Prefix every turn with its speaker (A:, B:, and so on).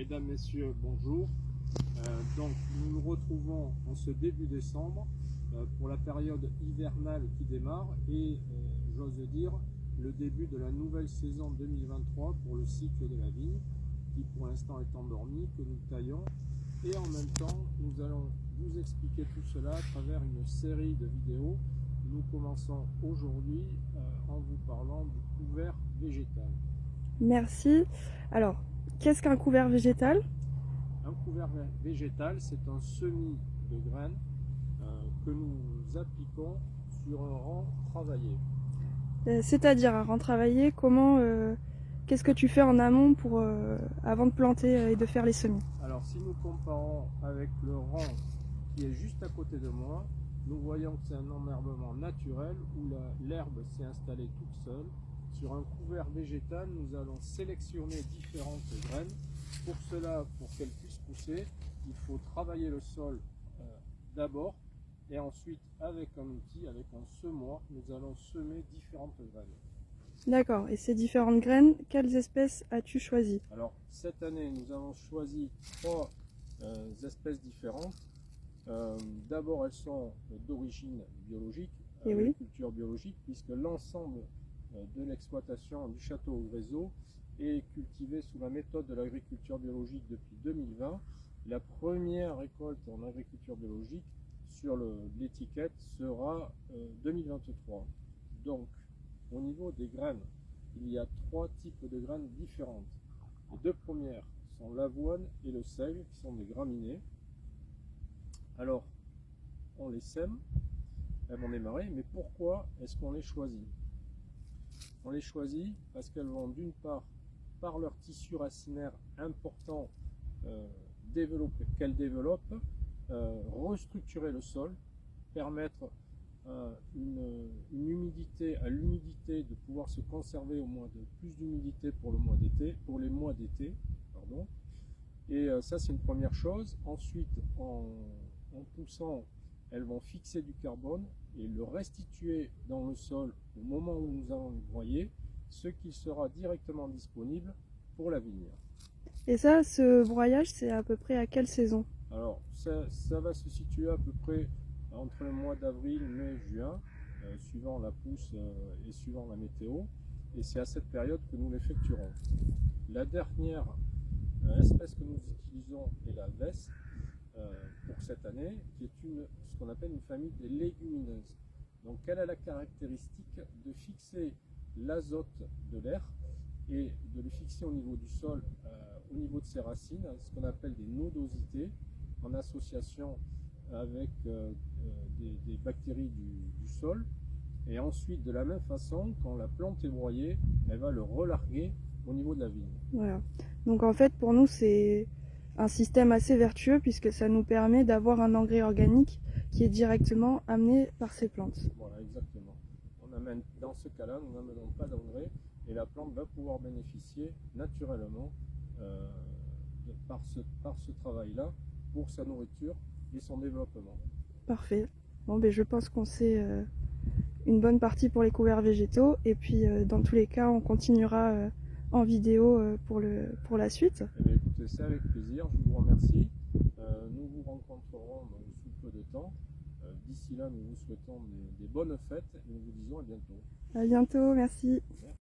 A: Mesdames, Messieurs, bonjour. Donc nous nous retrouvons en ce début décembre pour la période hivernale qui démarre et j'ose dire le début de la nouvelle saison 2023 pour le cycle de la vigne qui pour l'instant est endormi, que nous taillons, et en même temps nous allons vous expliquer tout cela à travers une série de vidéos. Nous commençons aujourd'hui en vous parlant du couvert végétal.
B: Merci. Alors, qu'est-ce qu'un couvert végétal?
A: Un couvert végétal, c'est un semis de graines que nous appliquons sur un rang travaillé.
B: C'est-à-dire un rang travaillé, qu'est-ce que tu fais en amont avant de planter et de faire les semis?
A: Alors si nous comparons avec le rang qui est juste à côté de moi, nous voyons que c'est un enherbement naturel où l'herbe s'est installée toute seule. Sur un couvert végétal, nous allons sélectionner différentes graines. Pour cela, pour qu'elles puissent pousser, il faut travailler le sol d'abord et ensuite avec un outil, avec un semoir, nous allons semer différentes graines.
B: D'accord. Et ces différentes graines, quelles espèces as-tu choisi?
A: Alors cette année, nous avons choisi trois espèces différentes. D'abord, elles sont d'origine biologique, agriculture biologique, puisque l'ensemble de l'exploitation du château au Gréseau est cultivé sous la méthode de l'agriculture biologique depuis 2020. La première récolte en agriculture biologique sur l'étiquette sera 2023. Donc, au niveau des graines, il y a trois types de graines différentes. Les deux premières sont l'avoine et le seigle, qui sont des graminées. Alors, on les sème, elles vont démarrer, mais pourquoi est-ce qu'on les choisit? On les choisit parce qu'elles vont d'une part, par leur tissu racinaire important qu'elles développent, restructurer le sol, permettre une humidité à l'humidité de pouvoir se conserver au moins de plus d'humidité pour les mois d'été, pardon. Et ça c'est une première chose. Ensuite, en poussant, elles vont fixer du carbone et le restituer dans le sol au moment où nous allons le broyer, ce qui sera directement disponible pour la vigne.
B: Et ça, ce broyage, c'est à peu près à quelle saison?
A: Alors ça va se situer à peu près entre le mois d'avril, mai, juin, suivant la pousse et suivant la météo, et c'est à cette période que nous l'effectuerons. La dernière espèce que nous utilisons est la Vesse pour cette année, qui est ce qu'on appelle une famille des légumineuses. Donc elle a la caractéristique de fixer l'azote de l'air et de le fixer au niveau du sol, au niveau de ses racines, ce qu'on appelle des nodosités, en association avec des bactéries du sol. Et ensuite, de la même façon, quand la plante est broyée, elle va le relarguer au niveau de la vigne.
B: Voilà. Donc en fait, pour nous, c'est un système assez vertueux puisque ça nous permet d'avoir un engrais organique qui est directement amené par ces plantes.
A: Voilà, exactement. Dans ce cas-là, nous n'amenons pas d'engrais et la plante va pouvoir bénéficier naturellement par ce travail-là pour sa nourriture et son développement.
B: Parfait. Bon, ben, je pense qu'on sait une bonne partie pour les couverts végétaux et puis dans tous les cas, on continuera en vidéo pour la suite.
A: Eh bien, écoutez, c'est avec plaisir, je vous remercie. Nous vous rencontrerons sous peu de temps. D'ici là, nous vous souhaitons des bonnes fêtes et nous vous disons à bientôt.
B: À bientôt, merci.
A: Merci.